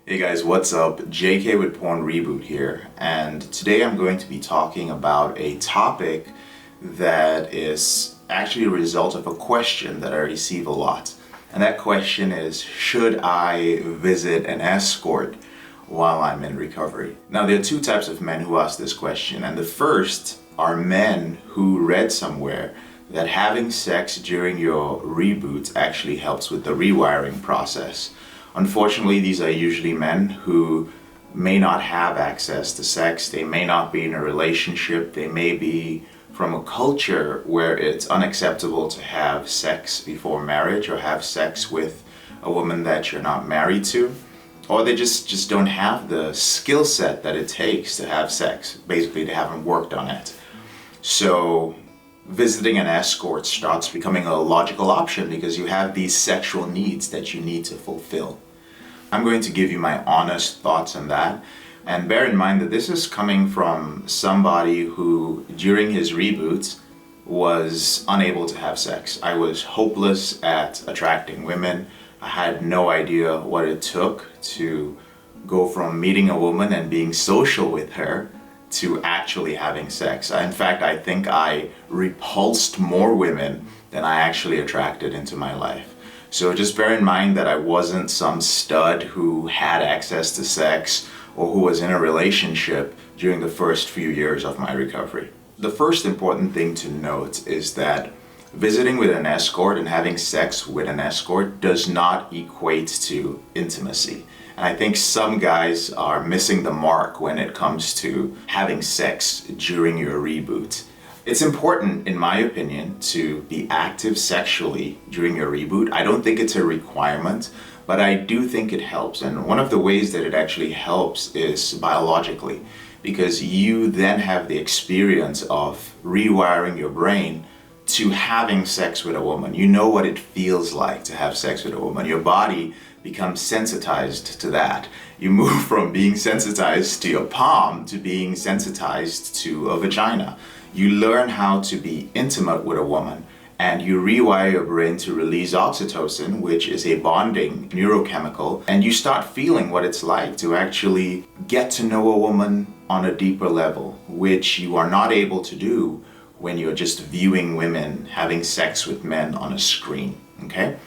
Hey guys, what's up? JK with Porn Reboot here, and today I'm going to be talking about a topic that is actually a result of a question that I receive a lot. And that question is, should I visit an escort while I'm in recovery? Now, there are two types of men who ask this question, and the first are men who read somewhere that having sex during your reboot actually helps with the rewiring process. Unfortunately, these are usually men who may not have access to sex. They may not be in a relationship. They may be from a culture where it's unacceptable to have sex before marriage or have sex with a woman that you're not married to. Or they just don't have the skill set that it takes to have sex. Basically, they haven't worked on it. So visiting an escort starts becoming a logical option because you have these sexual needs that you need to fulfill. I'm going to give you my honest thoughts on that. And bear in mind that this is coming from somebody who, during his reboot, was unable to have sex. I was hopeless at attracting women. I had no idea what it took to go from meeting a woman and being social with her to actually having sex. In fact, I think I repulsed more women than I actually attracted into my life. So just bear in mind that I wasn't some stud who had access to sex or who was in a relationship during the first few years of my recovery. The first important thing to note is that visiting with an escort and having sex with an escort does not equate to intimacy. And I think some guys are missing the mark when it comes to having sex during your reboot. It's important, in my opinion, to be active sexually during your reboot. I don't think it's a requirement, but I do think it helps. And one of the ways that it actually helps is biologically, because you then have the experience of rewiring your brain to having sex with a woman. You know what it feels like to have sex with a woman. Your body becomes sensitized to that. You move from being sensitized to your palm to being sensitized to a vagina. You learn how to be intimate with a woman, and you rewire your brain to release oxytocin, which is a bonding neurochemical, and you start feeling what it's like to actually get to know a woman on a deeper level, which you are not able to do when you're just viewing women having sex with men on a screen, okay?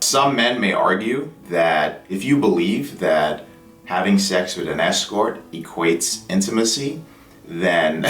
Some men may argue that if you believe that having sex with an escort equates intimacy, then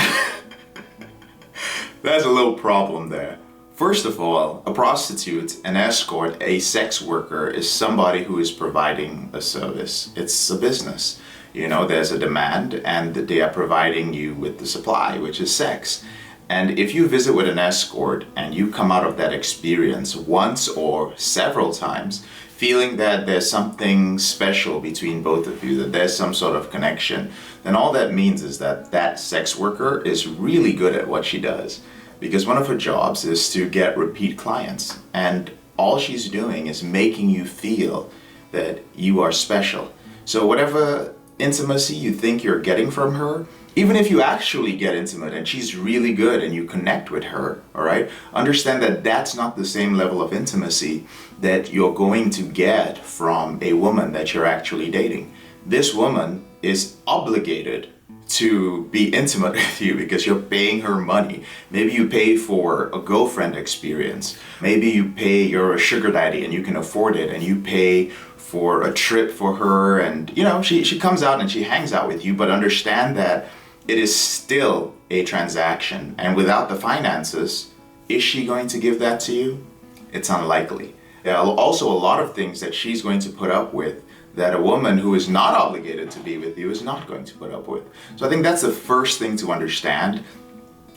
there's a little problem there. First of all, a prostitute, an escort, a sex worker is somebody who is providing a service. It's a business. You know, there's a demand and they are providing you with the supply, which is sex. And if you visit with an escort and you come out of that experience once or several times, feeling that there's something special between both of you, that there's some sort of connection, then all that means is that that sex worker is really good at what she does. Because one of her jobs is to get repeat clients. And all she's doing is making you feel that you are special. So whatever intimacy you think you're getting from her, even if you actually get intimate and she's really good and you connect with her, all right, understand that that's not the same level of intimacy that you're going to get from a woman that you're actually dating. This woman is obligated to be intimate with you because you're paying her money. Maybe you pay for a girlfriend experience. Maybe you're a sugar daddy and you can afford it and you pay for a trip for her, and you know, she comes out and she hangs out with you, but understand that it is still a transaction, and without the finances, is she going to give that to you? It's unlikely. There are also a lot of things that she's going to put up with that a woman who is not obligated to be with you is not going to put up with. So I think that's the first thing to understand.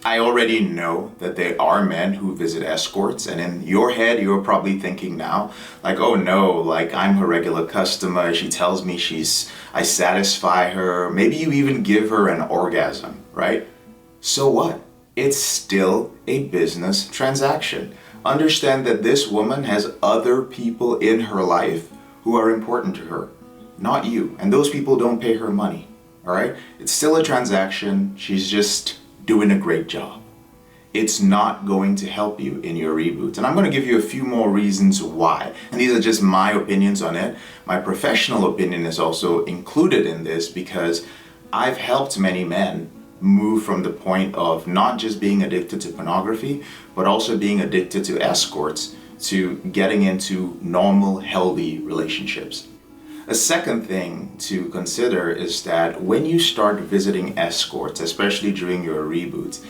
I already know that there are men who visit escorts, and in your head, you're probably thinking now, like, oh no, like I'm her regular customer. She tells me I satisfy her. Maybe you even give her an orgasm, right? So what? It's still a business transaction. Understand that this woman has other people in her life who are important to her, not you. And those people don't pay her money, all right? It's still a transaction. She's just doing a great job. it's not going to help you in your reboot. And I'm going to give you a few more reasons why. And these are just my opinions on it. My professional opinion is also included in this because I've helped many men move from the point of not just being addicted to pornography, but also being addicted to escorts, to getting into normal, healthy relationships. A second thing to consider is that when you start visiting escorts, especially during your reboot,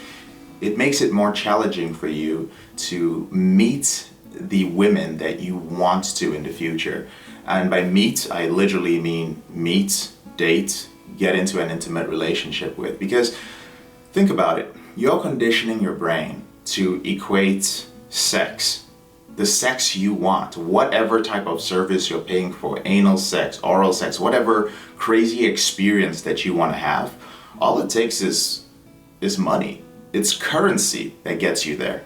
it makes it more challenging for you to meet the women that you want to in the future. And by meet, I literally mean meet, date, get into an intimate relationship with. Because think about it, you're conditioning your brain to equate sex, the sex you want, whatever type of service you're paying for, anal sex, oral sex, whatever crazy experience that you want to have, all it takes is money. It's currency that gets you there.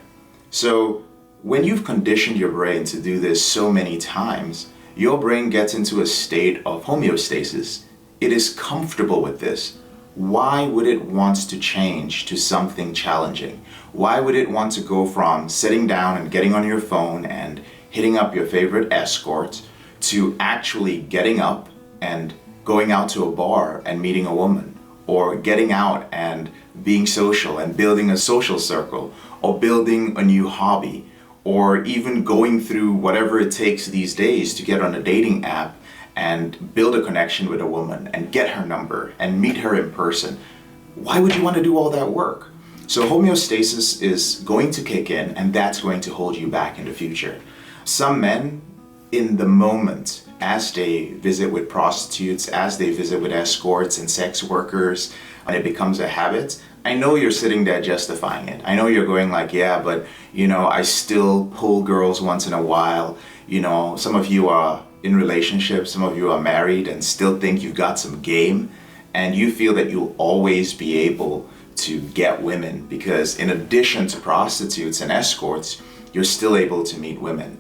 So when you've conditioned your brain to do this so many times, your brain gets into a state of homeostasis. It is comfortable with this. Why would it want to change to something challenging? Why would it want to go from sitting down and getting on your phone and hitting up your favorite escort to actually getting up and going out to a bar and meeting a woman, or getting out and being social and building a social circle, or building a new hobby, or even going through whatever it takes these days to get on a dating app and build a connection with a woman and get her number and meet her in person? Why would you want to do all that work? So homeostasis is going to kick in, and that's going to hold you back in the future. Some men, in the moment, as they visit with prostitutes, as they visit with escorts and sex workers, and it becomes a habit, I know you're sitting there justifying it. I know you're going like, yeah, but I still pull girls once in a while. Some of you are in relationships, some of you are married and still think you've got some game, and you feel that you'll always be able to get women because in addition to prostitutes and escorts, you're still able to meet women.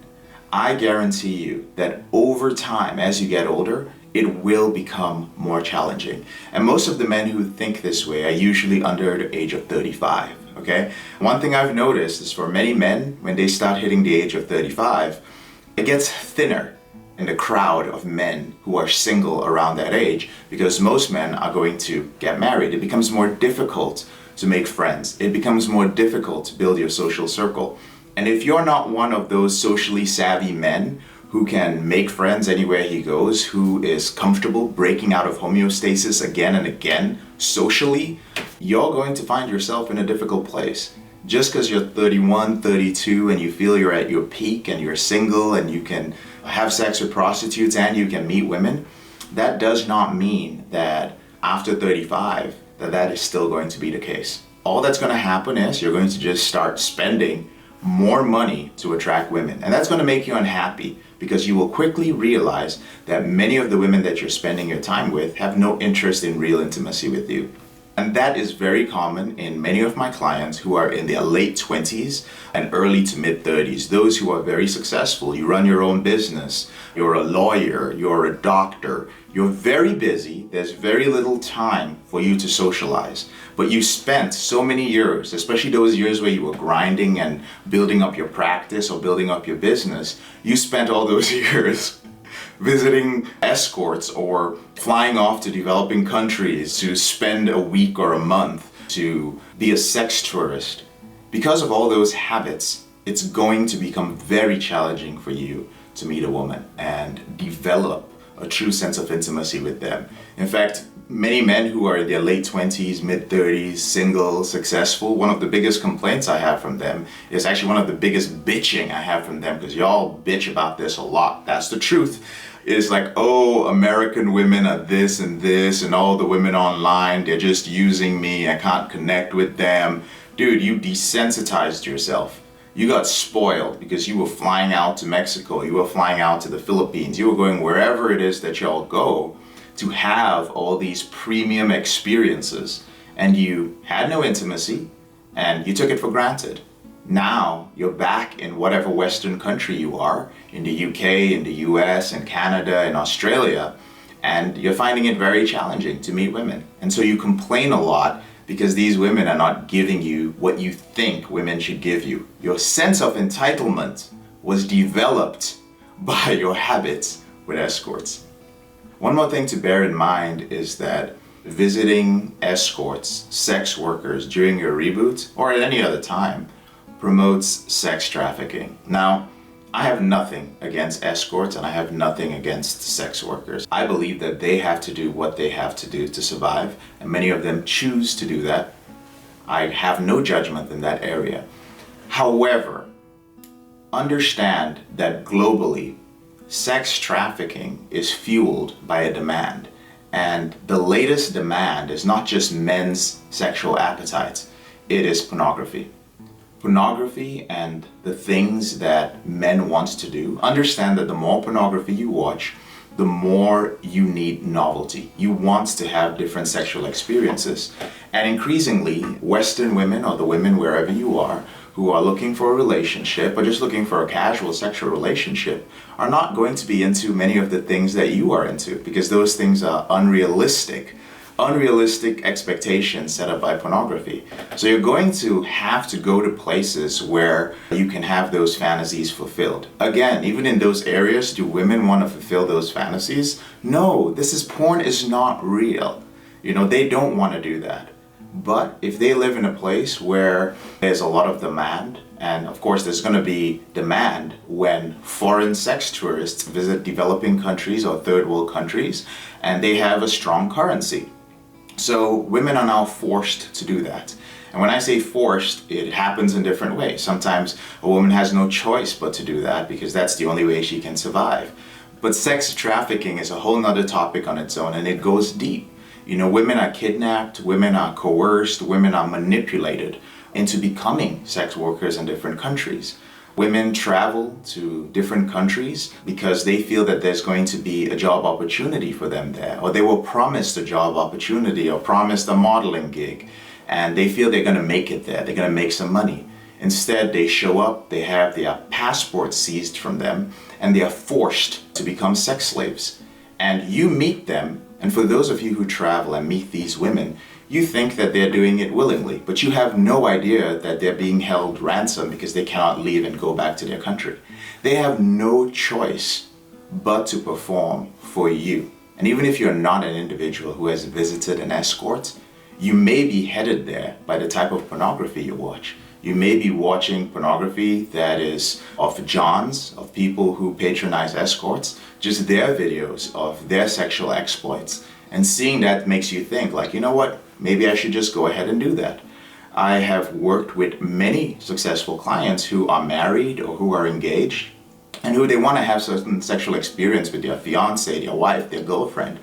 I guarantee you that over time, as you get older, it will become more challenging. And most of the men who think this way are usually under the age of 35, okay? One thing I've noticed is for many men, when they start hitting the age of 35, it gets thinner in the crowd of men who are single around that age because most men are going to get married. It becomes more difficult to make friends. It becomes more difficult to build your social circle. And if you're not one of those socially savvy men who can make friends anywhere he goes, who is comfortable breaking out of homeostasis again and again socially, you're going to find yourself in a difficult place. Just because you're 31, 32 and you feel you're at your peak and you're single and you can have sex with prostitutes and you can meet women, that does not mean that after 35 that is still going to be the case. All that's going to happen is you're going to just start spending more money to attract women. And that's going to make you unhappy because you will quickly realize that many of the women that you're spending your time with have no interest in real intimacy with you. And that is very common in many of my clients who are in their late 20s and early to mid 30s. Those who are very successful. You run your own business. You're a lawyer. You're a doctor. You're very busy. There's very little time for you to socialize. But you spent so many years, especially those years where you were grinding and building up your practice or building up your business. You spent all those years visiting escorts or flying off to developing countries to spend a week or a month to be a sex tourist. Because of all those habits, it's going to become very challenging for you to meet a woman and develop a true sense of intimacy with them. In fact, many men who are in their late 20s, mid 30s, single, successful, one of the biggest complaints I have from them is actually one of the biggest bitching I have from them, because y'all bitch about this a lot. That's the truth. It's like, oh, American women are this, and all the women online, they're just using me. I can't connect with them. Dude, you desensitized yourself. You got spoiled because you were flying out to Mexico. You were flying out to the Philippines. You were going wherever it is that y'all go to have all these premium experiences, and you had no intimacy and you took it for granted. Now you're back in whatever Western country you are, in the UK, in the US, in Canada, in Australia, and you're finding it very challenging to meet women. And so you complain a lot because these women are not giving you what you think women should give you. Your sense of entitlement was developed by your habits with escorts. One more thing to bear in mind is that visiting escorts, sex workers during your reboot or at any other time promotes sex trafficking. Now, I have nothing against escorts and I have nothing against sex workers. I believe that they have to do what they have to do to survive, and many of them choose to do that. I have no judgment in that area. However, understand that globally, sex trafficking is fueled by a demand. And the latest demand is not just men's sexual appetites, it is pornography. Pornography and the things that men want to do. Understand that the more pornography you watch, the more you need novelty. You want to have different sexual experiences. And increasingly, Western women, or the women wherever you are, who are looking for a relationship or just looking for a casual sexual relationship, are not going to be into many of the things that you are into, because those things are unrealistic expectations set up by pornography. So you're going to have to go to places where you can have those fantasies fulfilled. Again, even in those areas, do women want to fulfill those fantasies? No, porn is not real. They don't want to do that. But if they live in a place where there's a lot of demand, and of course there's going to be demand when foreign sex tourists visit developing countries or third world countries, and they have a strong currency. So women are now forced to do that. And when I say forced, it happens in different ways. Sometimes a woman has no choice but to do that because that's the only way she can survive. But sex trafficking is a whole nother topic on its own, and it goes deep. Women are kidnapped, women are coerced, women are manipulated into becoming sex workers in different countries. Women travel to different countries because they feel that there's going to be a job opportunity for them there, or they were promised a job opportunity or promised a modeling gig, and they feel they're going to make it there, they're going to make some money. Instead, they show up, they have their passports seized from them, and they are forced to become sex slaves. And you meet them, and for those of you who travel and meet these women, you think that they're doing it willingly, but you have no idea that they're being held ransom because they cannot leave and go back to their country. They have no choice but to perform for you. And even if you're not an individual who has visited an escort, you may be headed there by the type of pornography you watch. You may be watching pornography that is of Johns, of people who patronize escorts, just their videos of their sexual exploits. And seeing that makes you think, like, you know what, maybe I should just go ahead and do that. I have worked with many successful clients who are married or who are engaged and who they want to have certain sexual experience with their fiance, their wife, their girlfriend.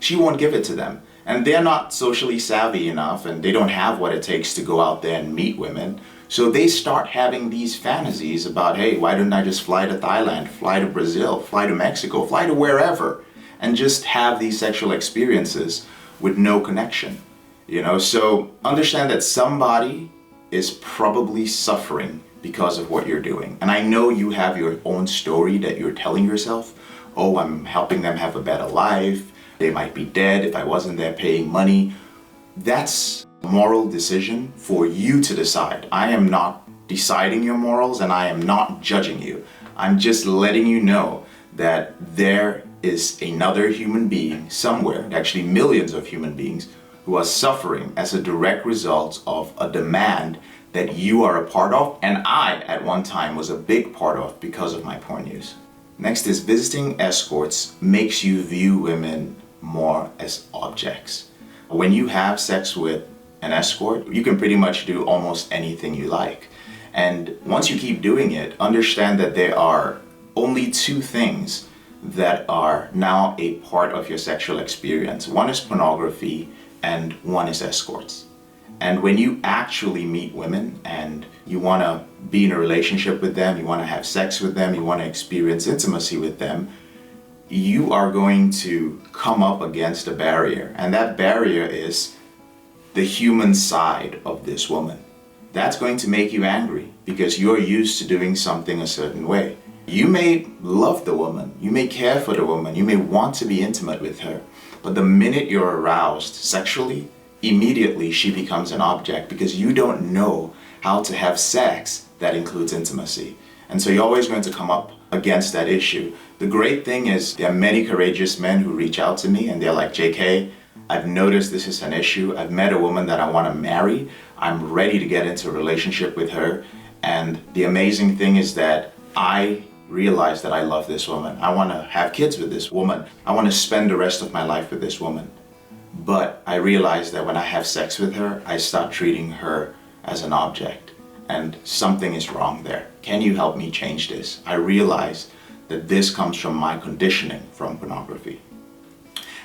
She won't give it to them. And they're not socially savvy enough, and they don't have what it takes to go out there and meet women. So they start having these fantasies about, hey, why don't I just fly to Thailand, fly to Brazil, fly to Mexico, fly to wherever, and just have these sexual experiences with no connection. So understand that somebody is probably suffering because of what you're doing. And I know you have your own story that you're telling yourself. Oh, I'm helping them have a better life. They might be dead if I wasn't there paying money. That's a moral decision for you to decide. I am not deciding your morals, and I am not judging you. I'm just letting you know that there is another human being somewhere, actually millions of human beings, who are suffering as a direct result of a demand that you are a part of, and I at one time was a big part of because of my porn use. Next is visiting escorts makes you view women more as objects. When you have sex with an escort, you can pretty much do almost anything you like. And once you keep doing it, understand that there are only two things that are now a part of your sexual experience. One is pornography and one is escorts. And when you actually meet women and you want to be in a relationship with them, you want to have sex with them, you want to experience intimacy with them, you are going to come up against a barrier. And that barrier is the human side of this woman. That's going to make you angry because you're used to doing something a certain way. You may love the woman, you may care for the woman, you may want to be intimate with her, but the minute you're aroused sexually, immediately she becomes an object because you don't know how to have sex that includes intimacy. And so you're always going to come up against that issue. The great thing is there are many courageous men who reach out to me and they're like, JK, I've noticed this is an issue. I've met a woman that I want to marry. I'm ready to get into a relationship with her. And the amazing thing is that I realize that I love this woman. I want to have kids with this woman. I want to spend the rest of my life with this woman. But I realize that when I have sex with her, I start treating her as an object. And something is wrong there. Can you help me change this? I realize that this comes from my conditioning from pornography.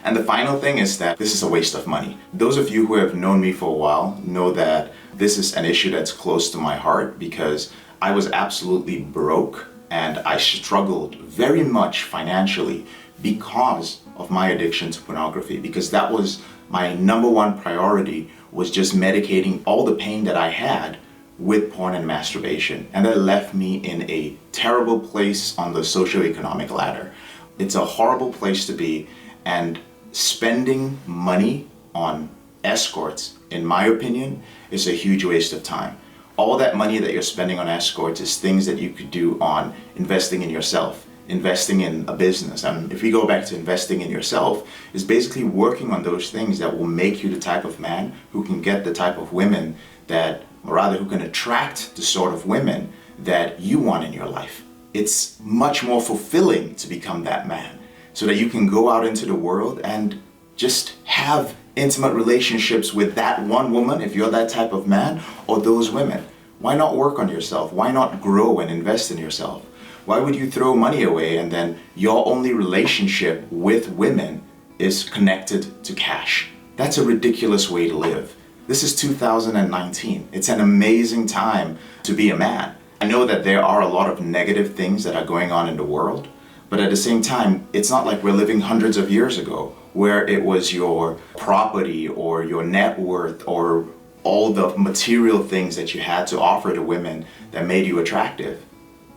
And the final thing is that this is a waste of money. Those of you who have known me for a while know that this is an issue that's close to my heart because I was absolutely broke and I struggled very much financially because of my addiction to pornography, because that was my number one priority, was just medicating all the pain that I had with porn and masturbation. And that left me in a terrible place on the socioeconomic ladder. It's a horrible place to be, and spending money on escorts, in my opinion, is a huge waste of time. All that money that you're spending on escorts is things that you could do on investing in yourself, investing in a business. And if we go back to investing in yourself, is basically working on those things that will make you the type of man who can get the type of women that, or rather who can attract the sort of women that you want in your life. It's much more fulfilling to become that man so that you can go out into the world and just have intimate relationships with that one woman, if you're that type of man, or those women. Why not work on yourself? Why not grow and invest in yourself? Why would you throw money away and then your only relationship with women is connected to cash? That's a ridiculous way to live. This is 2019. It's an amazing time to be a man. I know that there are a lot of negative things that are going on in the world, but at the same time, it's not like we're living hundreds of years ago where it was your property or your net worth or all the material things that you had to offer to women that made you attractive.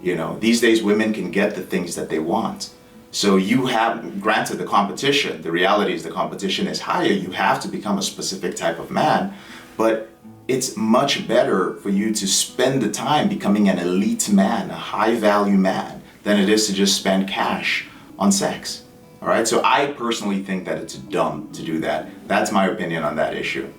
You know, these days women can get the things that they want. So you have, granted the competition, the reality is the competition is higher. You have to become a specific type of man, but it's much better for you to spend the time becoming an elite man, a high value man, than it is to just spend cash on sex. All right, so I personally think that it's dumb to do that. That's my opinion on that issue.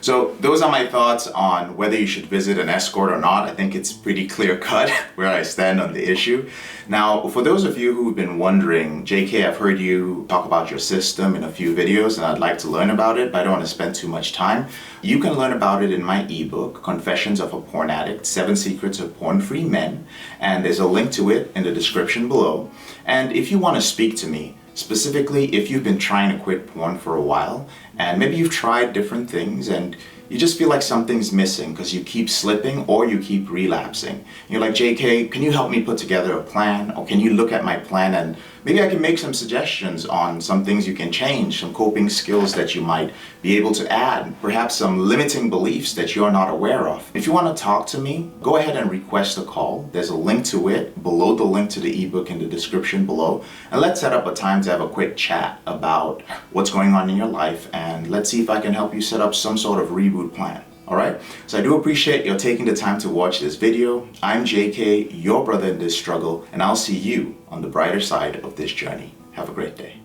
So those are my thoughts on whether you should visit an escort or not. I think it's pretty clear cut where I stand on the issue. Now, for those of you who've been wondering, JK, I've heard you talk about your system in a few videos and I'd like to learn about it, but I don't want to spend too much time. You can learn about it in my ebook, Confessions of a Porn Addict, 7 Secrets of Porn-Free Men, and there's a link to it in the description below. And if you want to speak to me, specifically if you've been trying to quit porn for a while and maybe you've tried different things and you just feel like something's missing because you keep slipping or you keep relapsing. You're like, JK, can you help me put together a plan? Or can you look at my plan and maybe I can make some suggestions on some things you can change, some coping skills that you might be able to add, perhaps some limiting beliefs that you're not aware of. If you want to talk to me, go ahead and request a call. There's a link to it below the link to the ebook in the description below. And let's set up a time to have a quick chat about what's going on in your life and let's see if I can help you set up some sort of reboot plan. All right, so I do appreciate your taking the time to watch this video. I'm JK, your brother in this struggle, and I'll see you on the brighter side of this journey. Have a great day.